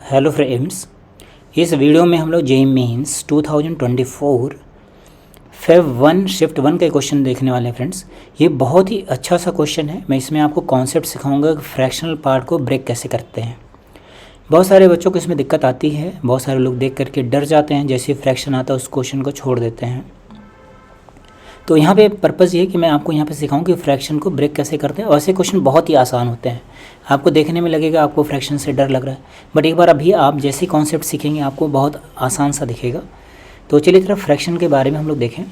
Hello friends, इस video में हम लोग जेईई मेंस 2024 फेब 1 शिफ्ट 1 का क्वेश्चन देखने वाले हैं। फ्रेंड्स, ये बहुत ही अच्छा सा क्वेश्चन है। मैं इसमें आपको कॉन्सेप्ट सिखाऊंगा कि फ्रैक्शनल पार्ट को ब्रेक कैसे करते हैं। बहुत सारे बच्चों को इसमें दिक्कत आती है। बहुत सारे लोग देख करके डर जाते हैं, जैसे फ्रैक्शन आता है उस क्वेश्चन को छोड़ देते हैं। तो यहाँ पे पर्पज़ ये है कि मैं आपको यहाँ पे सिखाऊं कि फ्रैक्शन को ब्रेक कैसे करते हैं। वैसे क्वेश्चन बहुत ही आसान होते हैं, आपको देखने में लगेगा आपको फ्रैक्शन से डर लग रहा है, बट एक बार अभी आप जैसे कॉन्सेप्ट सीखेंगे आपको बहुत आसान सा दिखेगा। तो चलिए तरफ फ्रैक्शन के बारे में हम लोग देखें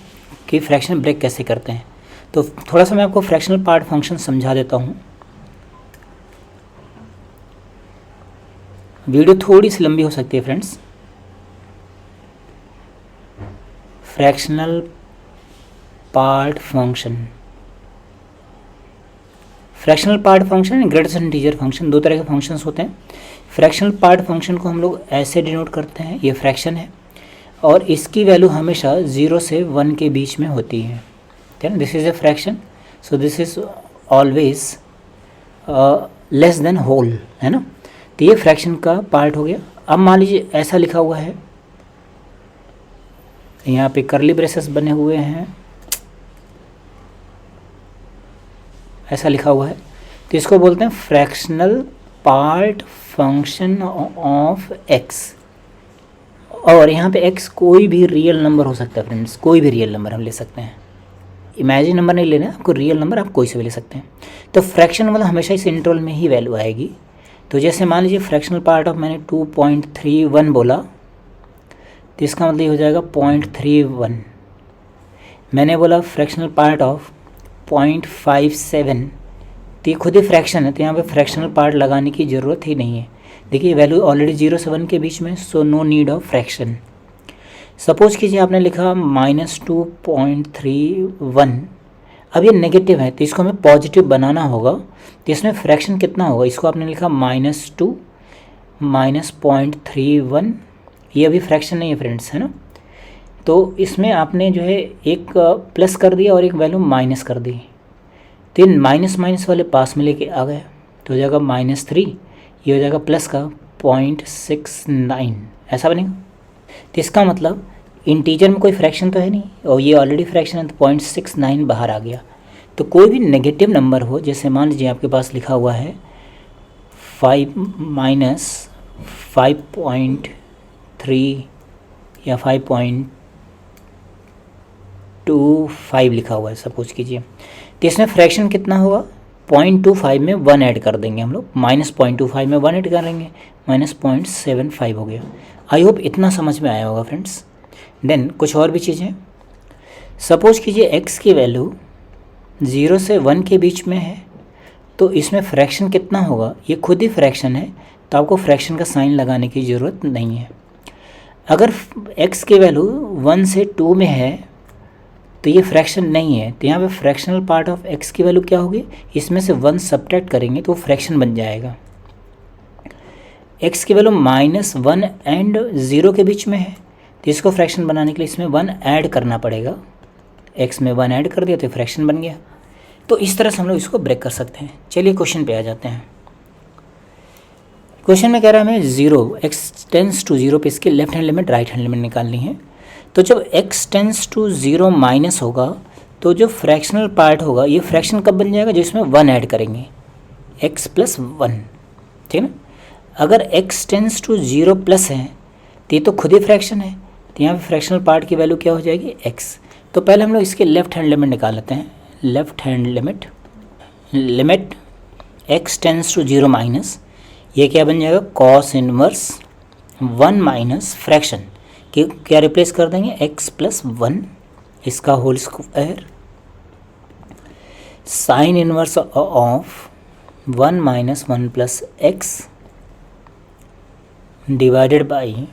कि फ्रैक्शन ब्रेक कैसे करते हैं। तो थोड़ा सा मैं आपको फ्रैक्शनल पार्ट फंक्शन समझा देता हूँ। वीडियो थोड़ी सी लंबी हो सकती है friends. Fractional part function, fractional part function, greatest integer function, दो तरह के फंक्शंस होते हैं। फ्रैक्शनल पार्ट फंक्शन को हम लोग ऐसे डिनोट करते हैं, ये फ्रैक्शन है और इसकी वैल्यू हमेशा 0 से 1 के बीच में होती है। ठीक है, this is a fraction, so this is always less than whole, है ना। तो ये फ्रैक्शन का पार्ट हो गया। अब मान लीजिए ऐसा लिखा हुआ है, यहाँ पे कर्ली ब्रेसेस बने हुए हैं, ऐसा लिखा हुआ है, तो इसको बोलते हैं fractional part function of x. और यहाँ पे एक्स कोई भी रियल नंबर हो सकता है फ्रेंड्स, कोई भी रियल नंबर हम ले सकते हैं। इमेजिन नंबर नहीं लेना, आपको रियल नंबर आप कोई से भी ले सकते हैं। तो फ्रैक्शन मतलब हमेशा इस इंटरवल में ही वैल्यू आएगी। तो जैसे मान लीजिए फ्रैक्शनल पार्ट ऑफ मैंने 2.31 बोला, तो इसका मतलब ये हो जाएगा 0.31। मैंने बोला फ्रैक्शनल पार्ट ऑफ 0.57, तो ये खुद ही फ्रैक्शन है, तो यहाँ पे फ्रैक्शनल पार्ट लगाने की ज़रूरत ही नहीं है। देखिए वैल्यू ऑलरेडी 0 से 1 के बीच में, so no need of fraction. Suppose कीजिए आपने लिखा -2.31, अब ये नेगेटिव है तो इसको हमें पॉजिटिव बनाना होगा। तो इसमें फ्रैक्शन कितना होगा, इसको आपने लिखा -2 -0.31, ये अभी फ्रैक्शन नहीं है फ्रेंड्स, है ना। तो इसमें आपने जो है एक प्लस कर दिया और एक वैल्यू माइनस कर दी, तो इन माइनस माइनस वाले पास में लेके आ गए, तो हो जाएगा -3, ये हो जाएगा प्लस का 0.69, ऐसा बनेगा। तो इसका मतलब इंटीजर में कोई फ्रैक्शन तो है नहीं और ये ऑलरेडी फ्रैक्शन है, तो 0.69 बाहर आ गया। तो कोई भी नेगेटिव नंबर हो, जैसे मान लीजिए आपके पास लिखा हुआ है 5 -5.3 या 5.25 लिखा हुआ है सपोज कीजिए, तो इसमें फ्रैक्शन कितना होगा, 0.25 में 1 ऐड कर देंगे हम लोग, -0.25 में 1 ऐड करेंगे, -0.75 हो गया। आई होप इतना समझ में आया होगा फ्रेंड्स। देन कुछ और भी चीज़ें, सपोज कीजिए x की वैल्यू 0 से 1 के बीच में है, तो इसमें फ्रैक्शन कितना होगा, ये खुद ही फ्रैक्शन है, तो आपको फ्रैक्शन का साइन लगाने की ज़रूरत नहीं है। अगर x की वैल्यू 1 से 2 में है तो ये फ्रैक्शन नहीं है, तो यहाँ पे फ्रैक्शनल पार्ट ऑफ x की वैल्यू क्या होगी, इसमें से 1 सब्ट्रैक्ट करेंगे तो फ्रैक्शन बन जाएगा। x की वैल्यू -1 एंड 0 के बीच में है, तो इसको फ्रैक्शन बनाने के लिए इसमें 1 ऐड करना पड़ेगा। x में 1 ऐड कर दिया तो फ्रैक्शन बन गया। तो इस तरह से हम लोग इसको ब्रेक कर सकते हैं। चलिए क्वेश्चन पे आ जाते हैं। क्वेश्चन में कह रहा है हमें 0 x टेंस टू 0 पे इसकी left hand limit right hand limit निकालनी है। तो जब x टेंस टू 0 माइनस होगा तो जो फ्रैक्शनल पार्ट होगा ये फ्रैक्शन कब बन जाएगा, जो इसमें 1 ऐड करेंगे, x + 1, ठीक है ना। अगर x टेंस टू 0 प्लस है तो ये तो खुद ही फ्रैक्शन है, तो यहाँ पे फ्रैक्शनल पार्ट की वैल्यू क्या हो जाएगी, x। तो पहले हम लोग इसके लेफ्ट हैंड लिमिट निकाल लेते हैं। Left hand limit x tends to 0 minus, ये क्या बन जाएगा, cos इनवर्स 1 माइनस फ्रैक्शन कि क्या रिप्लेस कर देंगे, x + 1, इसका whole square, sine inverse of 1 - 1 + x divided by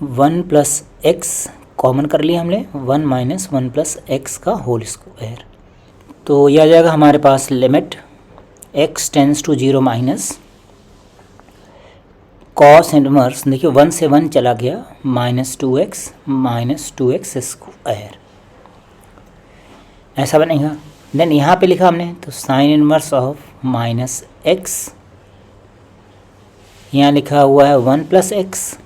1 + x, common कर लिया हमने, 1 - 1 + x का होल स्क्वायर। तो यह आ जाएगा हमारे पास limit x tends to 0 minus cos inverse, देखिए 1 से 1 चला गया, -2x स्क्वायर, ऐसा बनेगा। देन यहाँ पे लिखा हमने तो साइन इनवर्स ऑफ -x यहाँ लिखा हुआ है 1 + x,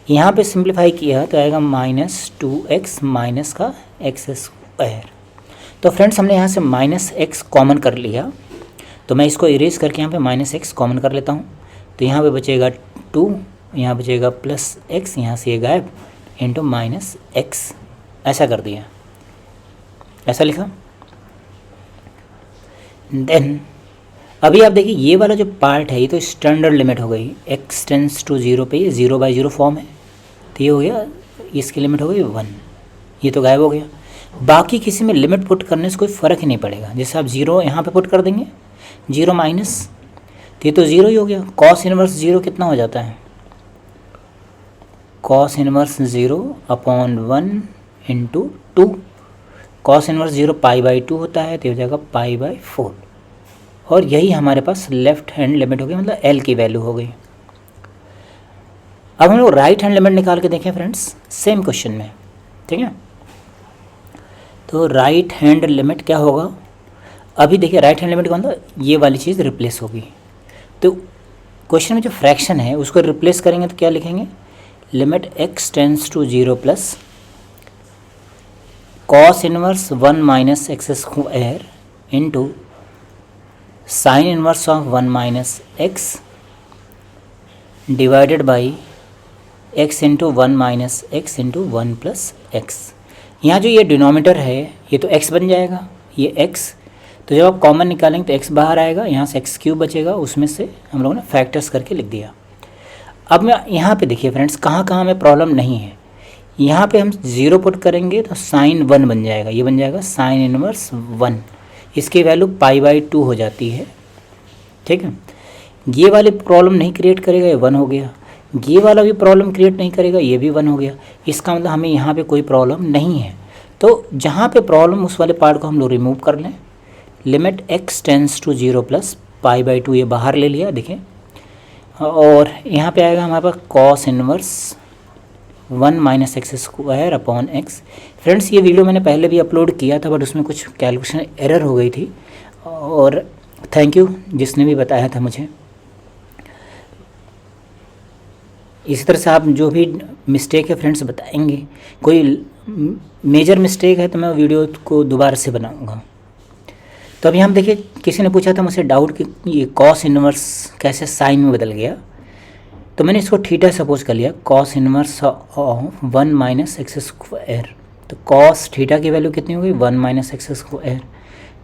यहाँ पे सिंप्लीफाई किया तो आएगा -2x माइनस का x²। तो फ्रेंड्स हमने यहाँ से -x कॉमन कर लिया, तो मैं इसको इरेज करके यहाँ पे -x कॉमन कर लेता हूँ। तो यहाँ पे बचेगा 2, यहाँ बचेगा +x, यहाँ से ये गायब, इंटू -x, ऐसा कर दिया, ऐसा लिखा। देन अभी आप देखिए ये वाला जो पार्ट है ये तो स्टैंडर्ड लिमिट हो गई, x टेंस टू 0 पे ये 0/0 फॉर्म है, तो ये हो गया, इसकी लिमिट हो गई 1, ये तो गायब हो गया। बाकी किसी में लिमिट पुट करने से कोई फ़र्क ही नहीं पड़ेगा। जैसे आप 0 यहाँ पे पुट कर देंगे, 0 माइनस, तो ये तो 0 ही हो गया। कॉस इनवर्स 0 कितना हो जाता है, cos inverse 0/1 into 2, cos inverse 0 π/2 होता है, तो हो जाएगा π/4, और यही हमारे पास लेफ्ट हैंड लिमिट हो गई, मतलब L की वैल्यू हो गई। अब हम लोग राइट हैंड लिमिट निकाल के देखें फ्रेंड्स, सेम क्वेश्चन में, ठीक है। तो राइट हैंड लिमिट क्या होगा, अभी देखिए राइट हैंड लिमिट का मतलब ये वाली चीज़ रिप्लेस होगी। तो क्वेश्चन में जो फ्रैक्शन है उसको रिप्लेस करेंगे तो क्या लिखेंगे, limit x tends to 0 plus cos inverse 1 minus x² into sine inverse of 1 minus x divided by x into 1 minus x into 1 plus x। यहाँ जो ये डिनोमीटर है ये तो x बन जाएगा, ये x, तो जब आप कॉमन निकालेंगे तो x बाहर आएगा, यहाँ से x³ बचेगा, उसमें से हम लोगों ने फैक्टर्स करके लिख दिया। अब मैं यहाँ पे देखिए फ्रेंड्स कहाँ कहाँ हमें प्रॉब्लम नहीं है, यहाँ पे हम 0 पुट करेंगे तो साइन 1 बन जाएगा, ये बन जाएगा साइन इनवर्स 1, इसकी वैल्यू π/2 हो जाती है, ठीक है। ये वाली प्रॉब्लम नहीं क्रिएट करेगा, ये 1 हो गया, ये वाला भी प्रॉब्लम क्रिएट नहीं करेगा, ये भी 1 हो गया। इसका मतलब हमें यहाँ पे कोई प्रॉब्लम नहीं है। तो जहाँ पे प्रॉब्लम उस वाले पार्ट को हम लोग रिमूव कर लें, limit x tends to 0 plus π/2 ये बाहर ले लिया, देखें, और यहाँ पे आएगा हमारे पास cos inverse 1 minus x²/x। Friends ये वीडियो मैंने पहले भी अपलोड किया था, बट उसमें कुछ कैलकुलेशन एरर हो गई थी, और थैंक यू जिसने भी बताया था मुझे। इसी तरह से आप जो भी मिस्टेक है फ्रेंड्स बताएंगे, कोई मेजर मिस्टेक है तो मैं वीडियो को दोबारा से बनाऊंगा। तो अभी हम देखिए, किसी ने पूछा था मुझसे डाउट कि ये कॉस इनवर्स कैसे साइन में बदल गया, तो मैंने इसको थीटा सपोज कर लिया, cos inverse of 1 minus x²। तो कॉस थीटा की वैल्यू कितनी होगी, 1 माइनस x²।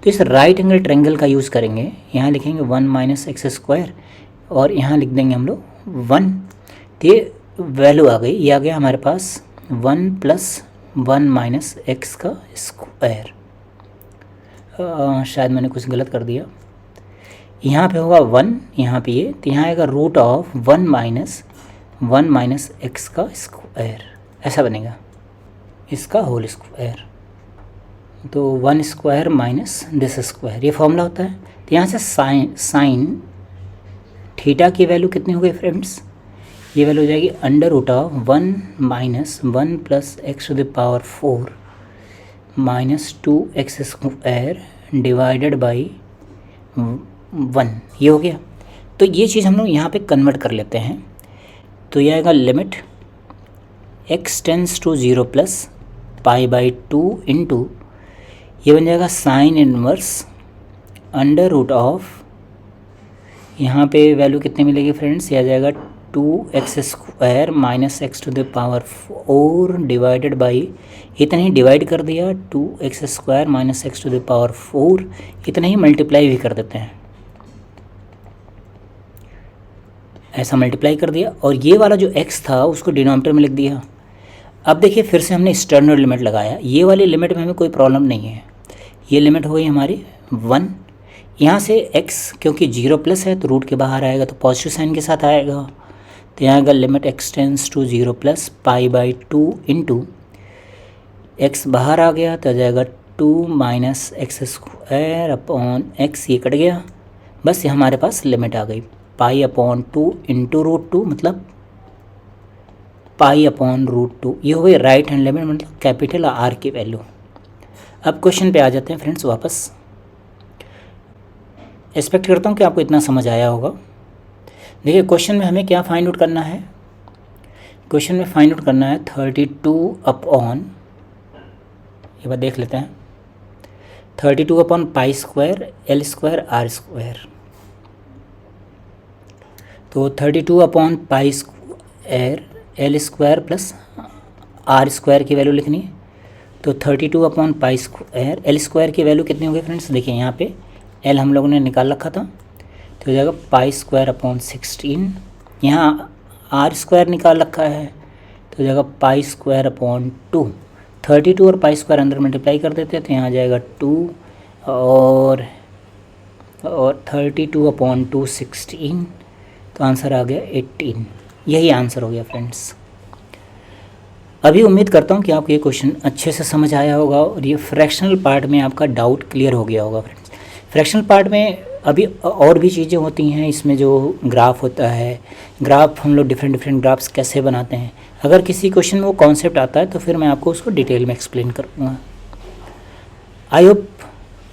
तो इस राइट एंगल ट्रायंगल का यूज़ करेंगे, यहाँ लिखेंगे 1 माइनस x² और यहाँ लिख देंगे हम लोग 1, तो ये वैल्यू आ गई, ये आ गया हमारे पास 1 + 1 माइनस x²। शायद मैंने कुछ गलत कर दिया, यहाँ पे होगा 1, यहाँ पे ये, तो यहाँ आएगा रूट ऑफ 1 माइनस x², ऐसा बनेगा, इसका होल स्क्वायर। तो 1² माइनस दिस स्क्वायर, ये फॉर्मूला होता है। तो यहाँ से साइन थीटा की वैल्यू कितनी हो गई फ्रेंड्स, ये वैल्यू हो जाएगी √1 minus 1 + x⁴ minus 2x² divided by 1, ये हो गया। तो ये चीज़ हम लोग यहाँ पे कन्वर्ट कर लेते हैं, तो ये आएगा limit x tends to 0 plus π/2 into, ये बन जाएगा साइन इनवर्स √, यहाँ पे वैल्यू कितनी मिलेगी फ्रेंड्स, ये आ जाएगा 2x² minus x⁴ divided by, इतना ही डिवाइड कर दिया, 2x² माइनस x⁴, इतना ही मल्टीप्लाई भी कर देते हैं, ऐसा मल्टीप्लाई कर दिया, और ये वाला जो x था उसको डिनोमिनेटर में लिख दिया। अब देखिए फिर से हमने स्टैंडर्ड लिमिट लगाया, ये वाली लिमिट में हमें कोई प्रॉब्लम नहीं है, ये लिमिट हो गई हमारी 1। यहाँ से x क्योंकि 0 प्लस है तो रूट के बाहर आएगा, तो पॉजिटिव साइन के साथ आएगा, तो यहाँ आएगा limit x tends to 0 plus π/2 into, x बाहर आ गया तो आ जाएगा 2 माइनस x²/x, ये कट गया, बस ये हमारे पास लिमिट आ गई π/2 इंटू √2, मतलब π/√2, ये हो गई राइट हैंड लिमिट, मतलब कैपिटल R की वैल्यू। अब क्वेश्चन पे आ जाते हैं फ्रेंड्स वापस। एक्सपेक्ट करता हूँ कि आपको इतना समझ आया होगा। देखिए क्वेश्चन में हमें क्या फाइंड आउट करना है, क्वेश्चन में फाइंड आउट करना है 32 अपॉन, ये बात देख लेते हैं, 32 upon pi square L square R square. तो 32 upon pi square L square plus R square की वैल्यू लिखनी है। तो 32 upon pi square L square की वैल्यू कितनी होगी फ्रेंड्स, देखिए यहाँ पे एल हम लोगों ने निकाल रखा था, तो हो जाएगा पाई स्क्वायर अपॉन 16। यहाँ आर स्क्वायर निकाल रखा है, तो हो जाएगा पाई स्क्वायर अपॉन 2। 32 और पाई स्क्वायर अंदर मल्टीप्लाई कर देते हैं, तो यहाँ आ जाएगा 2 और 32 अपॉन 2 16, तो आंसर आ गया 18। यही आंसर हो गया फ्रेंड्स। अभी उम्मीद करता हूँ कि आपको ये क्वेश्चन अच्छे से समझ आया होगा और ये फ्रैक्शनल पार्ट में आपका डाउट क्लियर हो गया होगा फ्रेंड्स। फ्रैक्शनल पार्ट में अभी और भी चीज़ें होती हैं, इसमें जो ग्राफ होता है, ग्राफ हम लोग डिफरेंट ग्राफ्स कैसे बनाते हैं, अगर किसी क्वेश्चन में वो कॉन्सेप्ट आता है तो फिर मैं आपको उसको डिटेल में एक्सप्लेन करूँगा। आई होप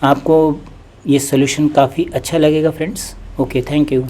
आपको ये सोल्यूशन काफ़ी अच्छा लगेगा फ्रेंड्स। Okay, thank you.